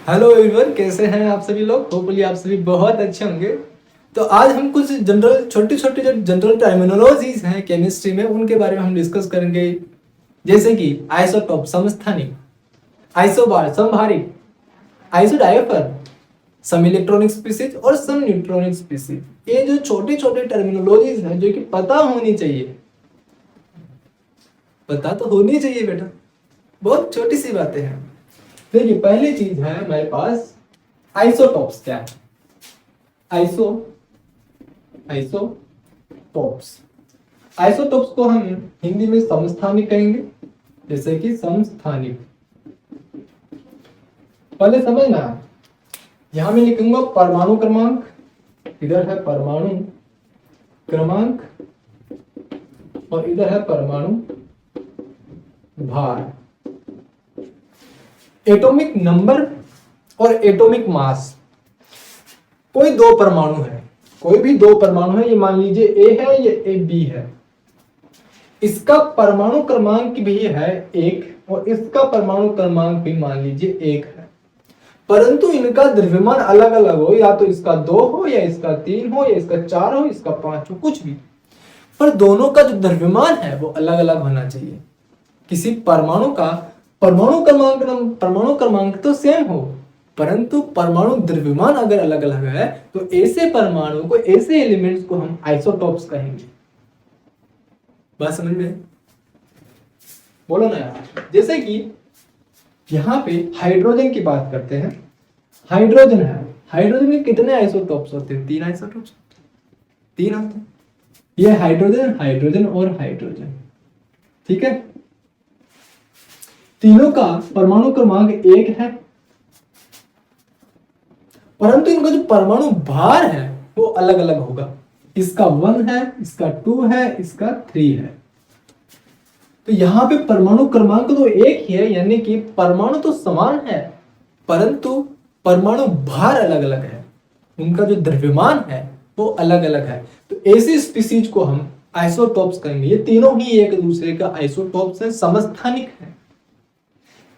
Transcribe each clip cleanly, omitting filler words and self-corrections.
Hello everyone, कैसे हैं आप सभी लोग। होपफुली आप सभी बहुत अच्छे होंगे। तो आज हम कुछ जनरल छोटी छोटी जो जनरल टर्मिनोलॉजीज हैं केमिस्ट्री में, उनके बारे में हम डिस्कस करेंगे। जैसे कि आइसोटोप समस्थानिक, आइसोबार समभारिक, आइसोडायपर, सम इलेक्ट्रॉनिक स्पीसीज और सम न्यूट्रॉनिक स्पीसीज। ये जो छोटे छोटे टर्मिनोलॉजीज हैं जो कि पता होनी चाहिए, पता तो होनी चाहिए बेटा, बहुत छोटी सी बातें हैं। देखिए, पहली चीज है हमारे पास आइसोटॉप्स। क्या है आइसो आइसोटॉप्स? आइसोटॉप्स को हम हिंदी में समस्थानिक कहेंगे। जैसे कि समस्थानिक, पहले समझना, यहां मैं लिखूंगा परमाणु क्रमांक, इधर है परमाणु क्रमांक और इधर है परमाणु भार। एटॉमिक नंबर और एटॉमिक मास। कोई दो परमाणु है, कोई भी दो परमाणु है, ये मान लीजिए ए है, ये ए बी है। इसका परमाणु क्रमांक भी है एक और इसका परमाणु क्रमांक भी मान लीजिए एक है, परंतु इनका द्रव्यमान अलग अलग हो। या तो इसका 2 हो, या इसका 3 हो, या इसका 4 हो, इसका 5 हो, कुछ भी, पर दोनों का जो द्रव्यमान है वो अलग अलग होना चाहिए। किसी परमाणु का परमाणु क्रमांक तो सेम हो, परंतु परमाणु द्रव्यमान अगर अलग अलग है तो ऐसे परमाणु को, ऐसे एलिमेंट्स को हम आइसोटॉप्स कहेंगे। बात समझ में? बोलो ना यार। जैसे कि यहां पे हाइड्रोजन की बात करते हैं। हाइड्रोजन है, हाइड्रोजन में कितने आइसोटॉप्स होते हैं? 3 आइसोटॉप्स, 3 होते हैं। ये हाइड्रोजन, हाइड्रोजन और हाइड्रोजन, ठीक है। तीनों का परमाणु क्रमांक 1 है, परंतु इनका जो परमाणु भार है वो अलग अलग होगा। इसका 1 है, इसका 2 है, इसका 3 है। तो यहां पे परमाणु क्रमांक तो एक ही है, यानी कि परमाणु तो समान है, परंतु परमाणु भार अलग अलग है। उनका जो द्रव्यमान है वो अलग अलग है। तो ऐसी स्पीसीज को हम आइसोटॉप्स कहेंगे। ये तीनों ही एक दूसरे का आइसोटॉप्स है, समस्थानिक है।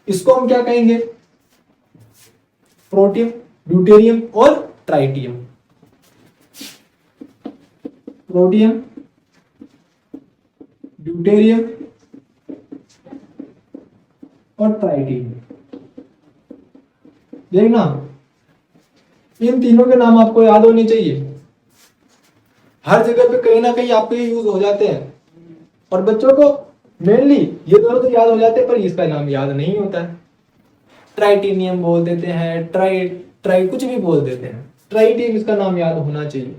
इसको हम क्या कहेंगे? प्रोटियम, ड्यूटेरियम और ट्राइटियम। प्रोटियम, ड्यूटेरियम और ट्राइटियम। देखना, इन तीनों के नाम आपको याद होने चाहिए। हर जगह पे कहीं ना कहीं आपके यूज हो जाते हैं, और बच्चों को मेनली ये दोनों तो याद हो जाते हैं, पर इसका नाम याद नहीं होता है। ट्राइटेनियम बोल देते हैं, ट्राई कुछ भी बोल देते हैं। ट्राइटियम, इसका नाम याद होना चाहिए।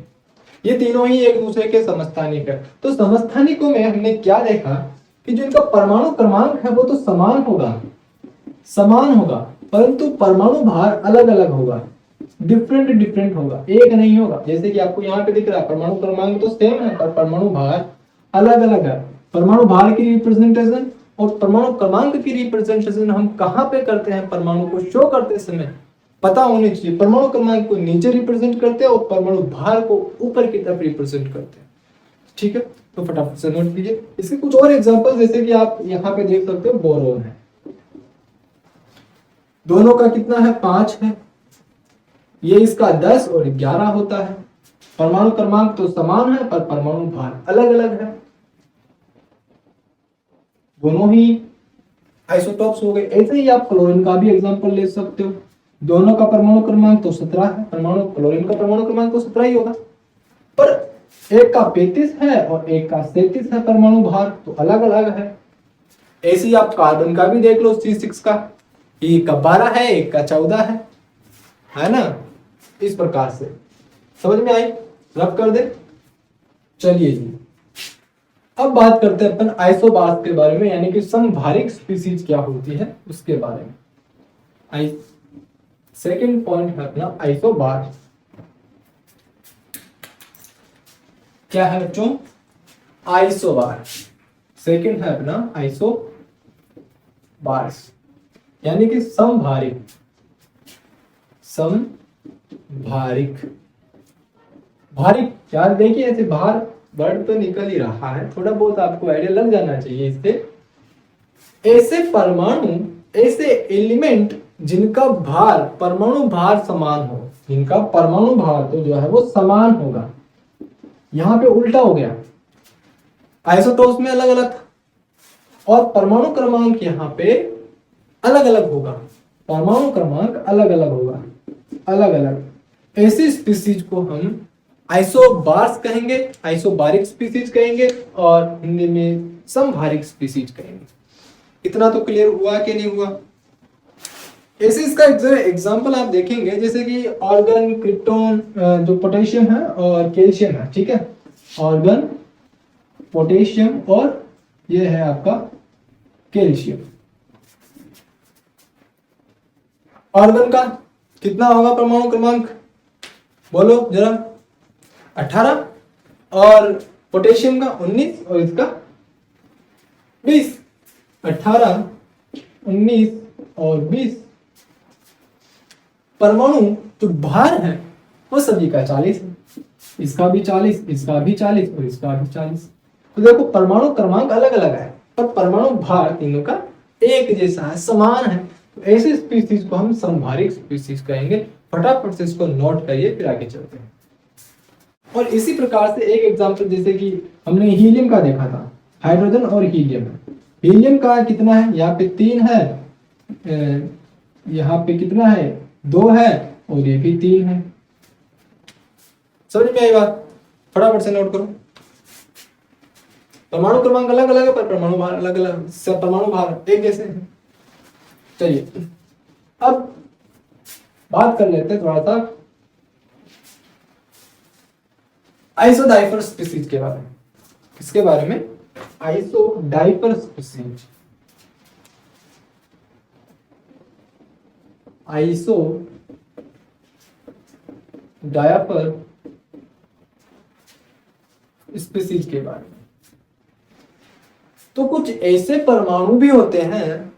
ये तीनों ही एक दूसरे के समस्थानिक है। तो समस्थानिकों में हमने क्या देखा कि जो इनका परमाणु क्रमांक है वो तो समान होगा, परंतु परमाणु भार अलग अलग होगा, डिफरेंट होगा, एक नहीं होगा। जैसे कि आपको यहाँ पे दिख रहा है, परमाणु क्रमांक तो सेम है पर परमाणु भार अलग अलग है। परमाणु भार की रिप्रेजेंटेशन और परमाणु क्रमांक की रिप्रेजेंटेशन हम कहाँ पे करते हैं? परमाणु को शो करते समय पता होनी चाहिए। परमाणु क्रमांक को नीचे रिप्रेजेंट करते हैं और परमाणु भार को ऊपर की तरफ रिप्रेजेंट करते हैं, ठीक है। तो फटाफट से नोट कीजिए। इसके कुछ और एग्जांपल, जैसे कि आप यहाँ पे देख सकते हो, बोरोन है, दोनों का कितना है? 5 है। ये इसका 10 और 11 होता है। परमाणु क्रमांक तो समान है पर परमाणु भार अलग अलग है। दोनों ही आइसोटॉप्स हो गए। ऐसे ही आप क्लोरीन का भी एग्जांपल ले सकते हो। दोनों का परमाणु क्रमांक तो 17 है, क्लोरीन का परमाणु क्रमांक तो 17 ही होगा, पर एक का 35 है और एक का 37 है परमाणु भार, तो अलग अलग है। ऐसे ही आप कार्बन का भी देख लो, C6 का, एक का 12 है, एक का 14 है ना। इस प्रकार से समझ में आई? रब कर दे। चलिए जी, अब बात करते हैं अपन आइसोबार्स के बारे में, यानी कि समभारिक स्पीसीज क्या होती है उसके बारे में। सेकंड पॉइंट है अपना आइसोबार। क्या है बच्चों? आइसोबार। सेकंड है अपना आइसोबार्स, यानी कि समभारिक। भारिक यार, देखिए ऐसे भार वर्ड तो निकल ही रहा है, थोड़ा बहुत आपको आइडिया लग जाना चाहिए इससे। ऐसे परमाणु, ऐसे एलिमेंट जिनका भार, परमाणु भार समान हो, जिनका परमाणु भार तो जो है वो समान होगा। यहां पे उल्टा हो गया, आइसोटोप्स में अलग अलग था और परमाणु क्रमांक यहाँ पे अलग अलग होगा, परमाणु क्रमांक अलग अलग होगा, अलग अलग। ऐसी स्पीसीज को हम आइसोबार्स कहेंगे, आइसोबारिक स्पीसीज कहेंगे और हिंदी में समभारिक स्पीसीज कहेंगे। इतना तो क्लियर हुआ कि नहीं हुआ? ऐसे इसका एग्जांपल आप देखेंगे जैसे कि ऑर्गन, क्रिप्टॉन, जो पोटेशियम है और कैल्शियम है, ठीक है, ऑर्गन, पोटेशियम और ये है आपका कैल्शियम। ऑर्गन का कितना होगा परमाणु क्रमांक, बोलो जरा? 18 और पोटेशियम का 19 और इसका 20। 18, 19 और 20। परमाणु जो भार है वो सभी का 40 है, इसका भी 40, इसका भी 40 और इसका भी 40। तो देखो परमाणु क्रमांक अलग अलग है पर परमाणु भार तीनों का एक जैसा है, समान है। तो ऐसी स्पीसीज को हम समभारिक स्पीसीज कहेंगे। फटाफट से इसको नोट करिए, फिर आगे चलते हैं। और इसी प्रकार से एक एग्जांपल जैसे कि हमने हीलियम का देखा था, हाइड्रोजन और हीलियम। हीलियम का कितना है, यहाँ पे 3 है, यहाँ पे कितना है, 2 है और ये भी 3 है। समझ में आई बात? फटाफट से नोट करो। परमाणु क्रमांक अलग अलग है पर परमाणु भार अलग अलग, परमाणु भार एक जैसे है। चलिए अब बात कर लेते हैं थोड़ा सा आइसोडाइफर स्पीसीज के बारे में। किसके बारे में? आइसोडाइफर स्पीसीज। आइसोडाइफर स्पीसीज के बारे में। तो कुछ ऐसे परमाणु भी होते हैं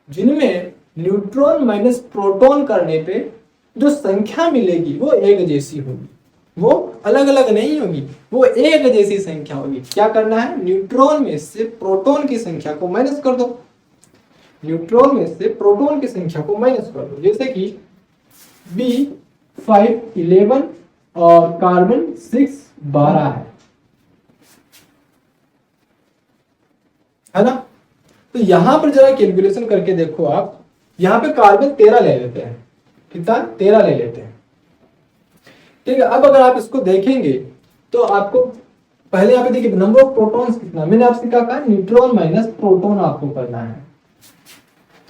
जिनमें न्यूट्रॉन माइनस प्रोटॉन करने पे जो संख्या मिलेगी वो एक जैसी होगी, वो अलग अलग नहीं होगी, वो एक जैसी संख्या होगी। क्या करना है? न्यूट्रॉन में से प्रोटॉन की संख्या को माइनस कर दो, न्यूट्रॉन में से प्रोटॉन की संख्या को माइनस कर दो। जैसे कि B5 11 और कार्बन 6 12 है ना? तो यहां पर जरा कैलकुलेशन करके देखो आप, यहां पे कार्बन 13 ले लेते हैं। कितना? 13 ले लेते हैं, ठीक है। अब अगर आप इसको देखेंगे तो आपको पहले यहाँ पे देखिए नंबर ऑफ प्रोटॉन्स कितना, मैंने आपसे क्या कहा, न्यूट्रॉन माइनस प्रोटॉन आपको करना है।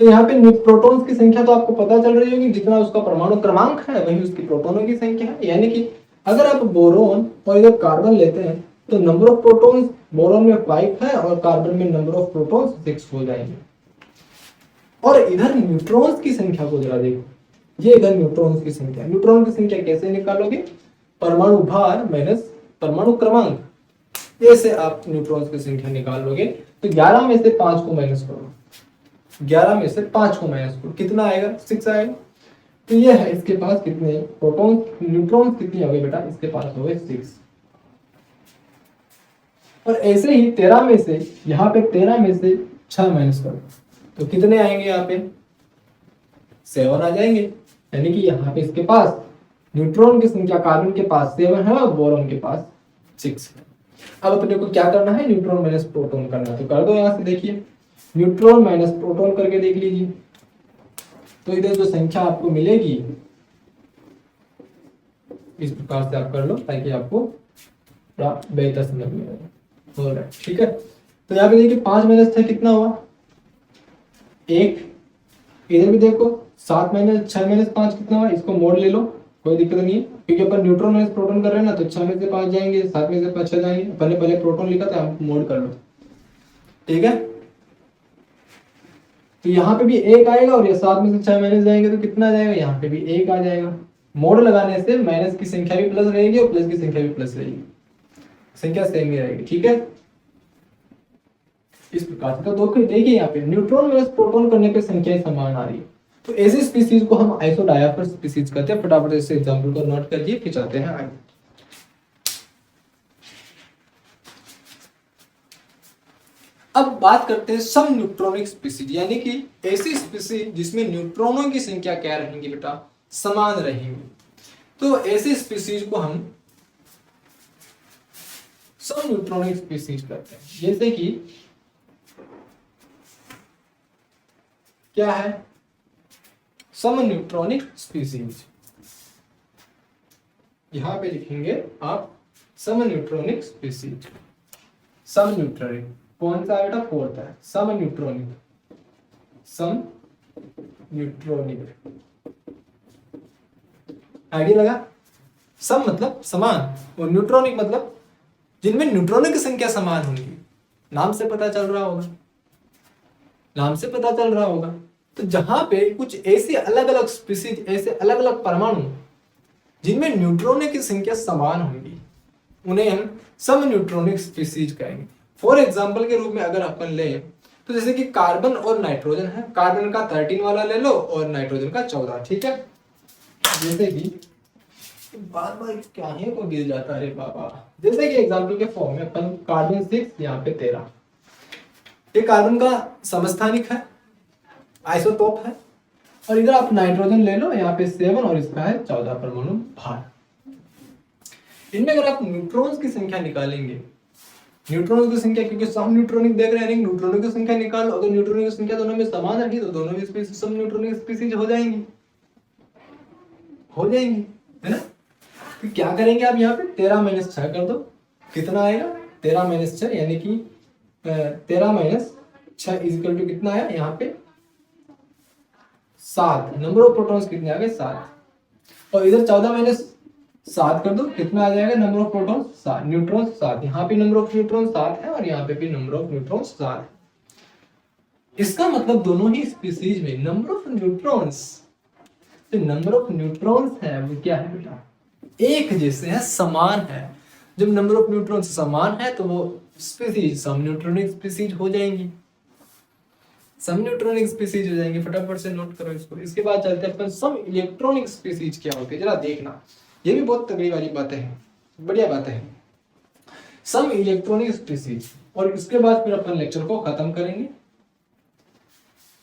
तो यहाँ पे प्रोटॉन्स की संख्या तो आपको पता चल रही होगी, जितना उसका परमाणु क्रमांक है वही उसकी प्रोटॉनों की संख्या है। यानी कि अगर आप बोरोन और इधर कार्बन लेते हैं तो नंबर ऑफ प्रोटॉन्स बोरोन में 5 है और कार्बन में नंबर ऑफ प्रोटॉन्स 6 हो जाएंगे। और इधर न्यूट्रॉन्स की संख्या को जरा देखो, ये इधर न्यूट्रॉन्स की संख्या। न्यूट्रॉन की संख्या कैसे निकालोगे? परमाणु भार माइनस परमाणु क्रमांक, ऐसे आप न्यूट्रॉन्स की संख्या निकालोगे। तो 11 में से 5 को माइनस करो, 11 में से 5 को माइनस करो, कितना आएगा? 6 आएगा। तो ये है इसके पास कितने प्रोटॉन, न्यूट्रॉन कितने हो गए बेटा? इसके पास हो गए 6। और ऐसे ही 13 में से, यहाँ पे 13 में से 6 माइनस करो तो कितने आएंगे? यहाँ पे 7 आ जाएंगे। यानी कि यहाँ पे इसके पास न्यूट्रॉन की संख्या, कार्बन के पास 7 है और बोरॉन के पास 6 है। अब अपने को क्या करना है? न्यूट्रॉन माइनस प्रोटॉन करना है। तो कर दो, यहाँ से देखिए न्यूट्रॉन माइनस प्रोटॉन करके देख लीजिए। तो इधर जो संख्या आपको मिलेगी इस प्रकार से आप कर लो ताकि आपको थोड़ा बेहतर समझ में आए। हो रहा है, ठीक है। तो यहाँ पे देखिए 5 माइनस 6 कितना हुआ? 1। इधर भी देखो 7 माइनस 6 माइनस 5 कितना हुआ? इसको मोड़ ले लो, कोई दिक्कत नहीं है, क्योंकि अपन न्यूट्रॉन माइनस प्रोटॉन कर रहे हैं ना। तो 6 में से 5 जाएंगे, 7 में से 5 6 जाएंगे। अपन ने पहले प्रोटॉन लिखा था, हम मोड़ कर लो, ठीक है। तो यहाँ पे भी 1 आएगा और ये 7 में से 6 माइनस जाएंगे तो कितना जाएगा? यहाँ पे भी 1 आ जाएगा। मोड़ लगाने से माइनस की संख्या भी प्लस रहेगी और प्लस की संख्या भी प्लस रहेगी, संख्या सेम ही रहेगी, ठीक है। इस प्रकार से तो देखिए यहाँ पे न्यूट्रॉन माइनस प्रोटॉन करने पे संख्याएं समान आ रही है। तो ऐसी स्पीसीज को हम आइसोडाइफर स्पीसीज कहते हैं। फटाफट से एग्जांपल को नोट करिए, फिर चलते हैं आगे। अब बात करते हैं सम न्यूट्रॉनिक स्पीसीज, यानी कि ऐसी स्पीसीज जिसमें न्यूट्रॉनों की संख्या क्या रहेंगी बेटा, समान रहेंगी। तो ऐसी स्पीसीज को हम सम न्यूट्रॉनिक स्पीसीज कहते हैं। जैसे कि क्या है सम न्यूट्रॉनिक स्पीसीज, यहां पे लिखेंगे आप सम न्यूट्रॉनिक स्पीसीज। सम न्यूट्रॉनिक कौन सा बेटा, फोर्थ है। सम न्यूट्रॉनिक, सम न्यूट्रॉनिक आइडिया लगा। सम मतलब समान और न्यूट्रॉनिक मतलब जिनमें न्यूट्रॉनों की संख्या समान होगी। नाम से पता चल रहा होगा, नाम से पता चल रहा होगा। तो जहां पे कुछ ऐसे अलग अलग स्पीसीज, ऐसे अलग अलग परमाणु जिनमें न्यूट्रॉनों की संख्या समान होगी, उन्हें हम सम न्यूट्रॉनिक स्पीसीज कहेंगे। फॉर एग्जाम्पल के रूप में अगर अपन लें तो जैसे कि कार्बन और नाइट्रोजन है, कार्बन का 13 वाला ले लो और नाइट्रोजन का 14, ठीक है। जैसे कि बार बार क्या है को गिर जाता है बाबा। जैसे कि एग्जाम्पल के फॉर्म में अपन कार्बन 6, यहाँ पे 13, ये कार्बन का समस्थानिक है, आइसोटोप है। और इधर आप नाइट्रोजन ले लो, यहाँ पे 7 और इसका है 14 परमाणु भार। इनमें अगर आप न्यूट्रॉन्स की संख्या निकालेंगे, न्यूट्रॉनों की संख्या, क्योंकि सम न्यूट्रॉनिक देख रहे हैं, न्यूट्रॉनों की संख्या निकालो। अगर न्यूट्रॉनों की संख्या दोनों में समान रही तो दोनों भी स्पीसीज सम न्यूट्रॉनिक स्पीसीज हो जाएंगी, है ना। तो क्या करेंगे आप, यहाँ पे 13 - 6 कर दो, कितना आएगा 13 - 6, यानी कि 13 - 6 इक्वल टू कितना आया, यहाँ पे 7। नंबर ऑफ प्रोटॉन्स कितने आ गए, 7। और इधर 14 - 7 कर दो, कितना आ जाएगा नंबर ऑफ प्रोटॉन्स, 7। न्यूट्रॉन्स 7, यहाँ पे नंबर ऑफ न्यूट्रॉन्स 7 है और यहाँ पे भी नंबर ऑफ न्यूट्रॉन्स 7 है। इसका मतलब दोनों ही स्पीसीज में नंबर ऑफ न्यूट्रॉन्स, जो नंबर ऑफ न्यूट्रॉन्स है वो क्या है बेटा, एक जैसे है, समान है। जब नंबर ऑफ न्यूट्रॉन्स समान है तो वो स्पीसीज सम न्यूट्रॉनिक स्पीसीज हो जाएंगी, सम न्यूट्रॉनिक स्पीसीज हो जाएंगे। फटाफट से नोट करो इसको। इसके बाद चलते हैं अपन सम इलेक्ट्रॉनिक स्पीसीज क्या होती है, जरा देखना। ये भी बहुत तगड़ी वाली बातें हैं, बढ़िया बातें हैं। सम इलेक्ट्रॉनिक स्पीसीज, और इसके बाद फिर अपन लेक्चर को खत्म करेंगे।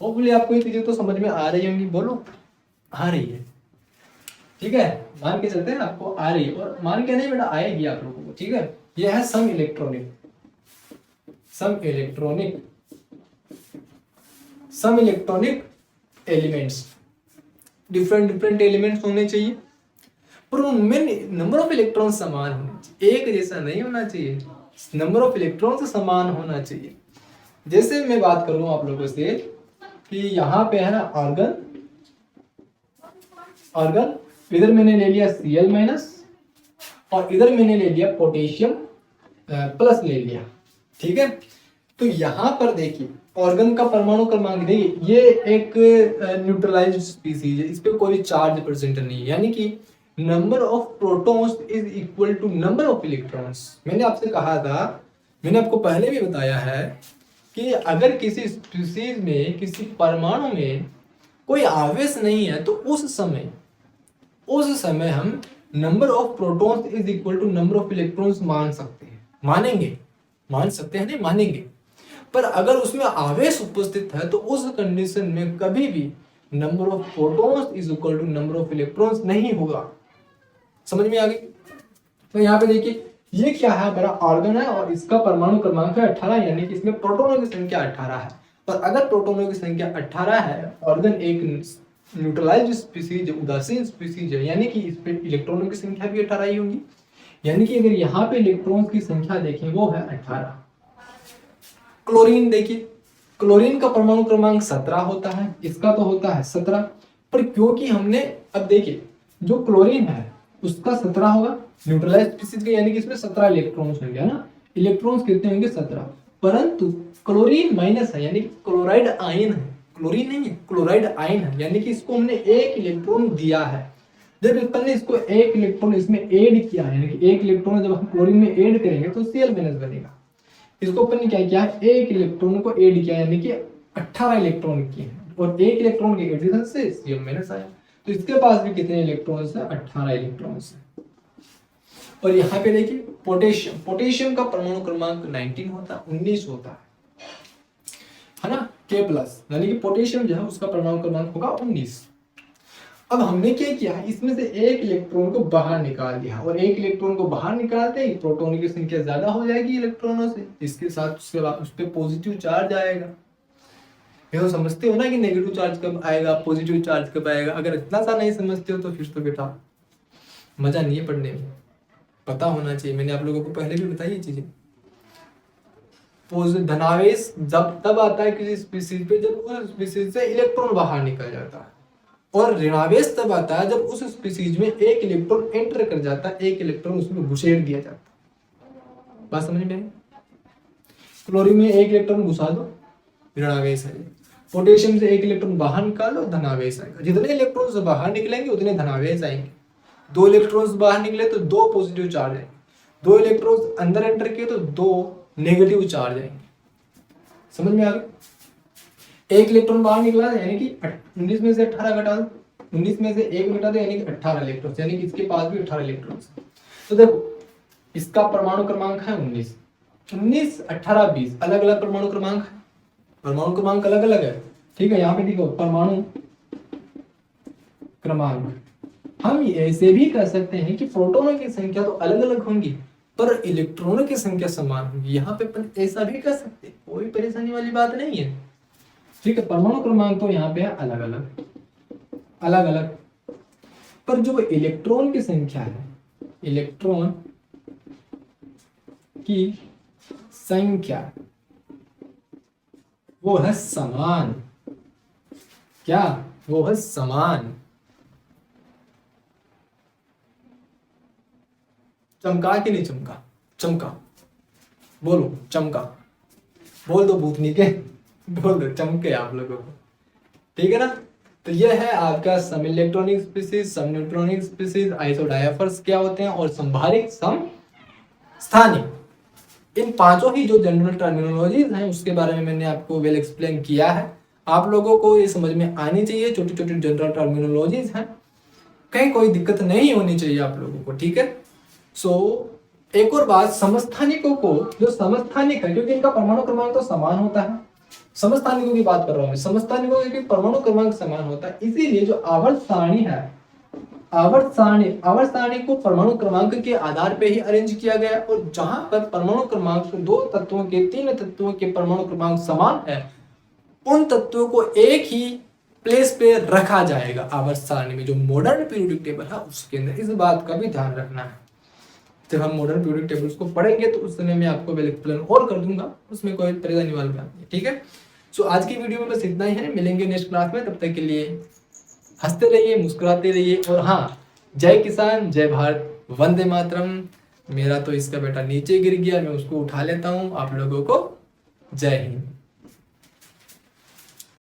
होपफुली आपको ये चीजें तो समझ में आ रही होंगी, बोलो आ रही है, ठीक है। मान के चलते हैं आपको आ रही है, और मान के नहीं बेटा आएगी आप लोगों को, ठीक है। ये है सम इलेक्ट्रॉनिक, सम इलेक्ट्रॉनिक, सम इलेक्ट्रॉनिक एलिमेंट्स। डिफरेंट एलिमेंट्स होने चाहिए, पर उनमें नंबर ऑफ इलेक्ट्रॉन समान होने चाहिए, एक जैसा नहीं होना चाहिए, नंबर ऑफ इलेक्ट्रॉन समान होना चाहिए। जैसे मैं बात करूं आप लोगों से कि यहाँ पे है ना आर्गन, आर्गन, इधर मैंने ले लिया Cl- और इधर मैंने ले लिया पोटेशियम प्लस ले लिया, ठीक है। तो यहाँ पर देखिए ऑर्गन का परमाणु क्रमांक, देखिए ये एक न्यूट्रलाइज्ड स्पीसीज है, इस पे कोई चार्ज प्रेजेंट नहीं है, यानी कि number of protons is equal to number of electrons. मैंने आपसे कहा था, मैंने आपको पहले भी बताया है कि अगर किसी स्पीसीज में, किसी परमाणु में कोई आवेश नहीं है तो उस समय हम number of protons is equal to number of electrons मान सकते हैं, मानेंगे, मान सकते हैं नहीं मानेंगे। पर अगर उसमें आवेश उपस्थित है तो उस कंडीशन में कभी भी number of protons is equal to number of electrons नहीं होगा। समझ में आ गई। तो यहाँ पे देखिए ये क्या है, बड़ा ऑर्गन है और इसका परमाणु क्रमांक है 18, यानी कि इसमें प्रोटॉनों की संख्या 18 है। और अगर प्रोटॉनों की संख्या 18 है, ऑर्गन एक न्यूट्रलाइज्ड स्पीसीज, उदासीन स्पीसीज है, यानी कि इस पे इलेक्ट्रॉनों की संख्या भी 18 ही होंगी। यानी कि अगर यहाँ पे इलेक्ट्रॉन्स की संख्या देखें वो है 18। क्लोरीन देखिए, क्लोरीन का परमाणु क्रमांक 17 होता है, इसका तो होता है 17, पर क्योंकि हमने, अब देखिए जो क्लोरीन है उसका 17 होगा न्यूट्रलाइज्ड स्पीसीज का, यानी कि इसमें 17 इलेक्ट्रॉन्स होंगे, है ना। इलेक्ट्रॉन्स कितने होंगे 17, परंतु क्लोरीन माइनस है, यानी क्लोराइड आयन है, क्लोरीन नहीं है क्लोराइड आयन है, यानी कि इसको हमने 1 इलेक्ट्रॉन दिया है। जब अपन ने इसको 1 इलेक्ट्रॉन इसमें ऐड किया, यानी कि 1 इलेक्ट्रॉन जब हम क्लोरीन में ऐड करेंगे तो Cl- बनेगा। इसको अपन ने क्या किया, 1 इलेक्ट्रॉन को ऐड किया, यानी कि 18 इलेक्ट्रॉन किए हैं, और 1 इलेक्ट्रॉन के एडिशन से Cl- आया। तो इसके पास भी कितने इलेक्ट्रॉन्स है, 18 इलेक्ट्रॉन्स है। और यहाँ पे देखिए पोटेशियम, पोटेशियम का परमाणु क्रमांक 19 होता है, 19 होता है। है ना, K+, यानी कि पोटेशियम जो है उसका परमाणु क्रमांक होगा 19। अब हमने क्या किया, इसमें से एक इलेक्ट्रॉन को बाहर निकाल दिया, और एक इलेक्ट्रॉन को बाहर निकालते ही प्रोटॉन की संख्या ज्यादा हो जाएगी इलेक्ट्रॉनों से, इसके साथ उसके बाद उस पर पॉजिटिव चार्ज आएगा। ये तो समझते हो ना कि नेगेटिव चार्ज कब आएगा, पॉजिटिव चार्ज कब आएगा। अगर इतना सा नहीं समझते हो तो फिर तो बेटा मजा नहीं है पढ़ने में, पता होना चाहिए। मैंने आप लोगों को पहले भी बताई ये चीजें। धनावेश जब तब आता है किसी स्पीशीज पे जब उस स्पीशीज से इलेक्ट्रॉन बाहर निकल जाता है, और ऋणावेश तब आता है जब उस स्पीशीज में एक इलेक्ट्रॉन एंटर कर जाता है, एक इलेक्ट्रॉन उसमें घुसेड़ दिया जाता है। बात समझ में आई? क्लोरीन में एक इलेक्ट्रॉन घुसा दो, ऋणावेश है। पोटेशियम से एक इलेक्ट्रॉन बाहर निकालो, धनावेश आएगा। जितने इलेक्ट्रॉन बाहर निकलेंगे उतने धनावेश आएंगे। 2 इलेक्ट्रॉन्स बाहर निकले तो 2 पॉजिटिव चार्ज आएंगे, 2 इलेक्ट्रॉन्स अंदर एंटर किए तो 2 नेगेटिव चार्ज आएंगे। समझ में आ गया? एक इलेक्ट्रॉन बाहर निकला यानी कि 19 में से 18 घटा दो, 19 में से 1 घटा दो यानी कि 18 इलेक्ट्रॉन्स, यानी कि इसके पास भी 18 इलेक्ट्रॉन्स। तो देखो इसका परमाणु क्रमांक है 19, 19, 18, 20 अलग अलग परमाणु क्रमांक है, परमाणु क्रमांक अलग अलग है। ठीक है, यहाँ पे देखो परमाणु क्रमांक। हम ऐसे भी कह सकते हैं कि प्रोटॉनों की संख्या तो अलग अलग होंगी पर इलेक्ट्रॉनों की संख्या समान होगी। यहाँ पे अपन ऐसा भी कह सकते हैं, कोई परेशानी वाली बात नहीं है। ठीक है, परमाणु क्रमांक तो यहाँ पे है अलग अलग, अलग अलग, पर जो इलेक्ट्रॉन की संख्या है, इलेक्ट्रॉन की संख्या वो है समान। क्या? वो है समान। चमका कि नहीं चमका? चमका बोलो, चमका बोल दो भूतनी के, बोल दो चमके आप लोगों को। ठीक है ना? तो यह है आपका सम इलेक्ट्रॉनिक स्पीशीज, सम न्यूट्रॉनिक स्पीशीज, आइसोडायफर्स क्या होते हैं, और संभारिक, सम स्थानिक। इन पांचों ही जो जनरल टर्मिनोलॉजीज हैं उसके बारे में मैंने आपको वेल एक्सप्लेन किया है। आप लोगों को ये समझ में आनी चाहिए, छोटी छोटी जनरल टर्मिनोलॉजीज हैं, कहीं कोई दिक्कत नहीं होनी चाहिए आप लोगों को। ठीक है, एक और बात, समस्थानिकों को, जो समस्थानिक है क्योंकि इनका परमाणु क्रमांक तो समान होता है, समस्थानिकों की बात कर रहा हूं मैं, समस्थानिकों के परमाणु क्रमांक समान होता है, इसीलिए जो आवर्त सारणी है, आवर्त सारणी को परमाणु क्रमांक के आधार पे ही अरेंज किया गया, और जहां पर परमाणु क्रमांक 2 तत्वों के 3 तत्वों के परमाणु क्रमांक समान है उन तत्वों को एक ही प्लेस पे रखा जाएगा आवर्त सारणी में। जो मॉडर्न पीरियोडिक टेबल है उसके अंदर इस बात का भी ध्यान रखना है। जब हम मॉडर्न पीरियोडिक टेबल्स को पढ़ेंगे तो उस समय मैं आपको वेल एक्सप्लेन और कर दूंगा, उसमें कोई परेशानी वाली बात नहीं। ठीक है, सो आज की वीडियो में बस इतना ही है, मिलेंगे नेक्स्ट क्लास में। तब तक के लिए हंसते रहिए, मुस्कुराते रहिए, और हाँ, जय किसान, जय भारत, वंदे मातरम। मेरा तो इसका बेटा नीचे गिर गया, मैं उसको उठा लेता हूँ। आप लोगों को जय हिंद।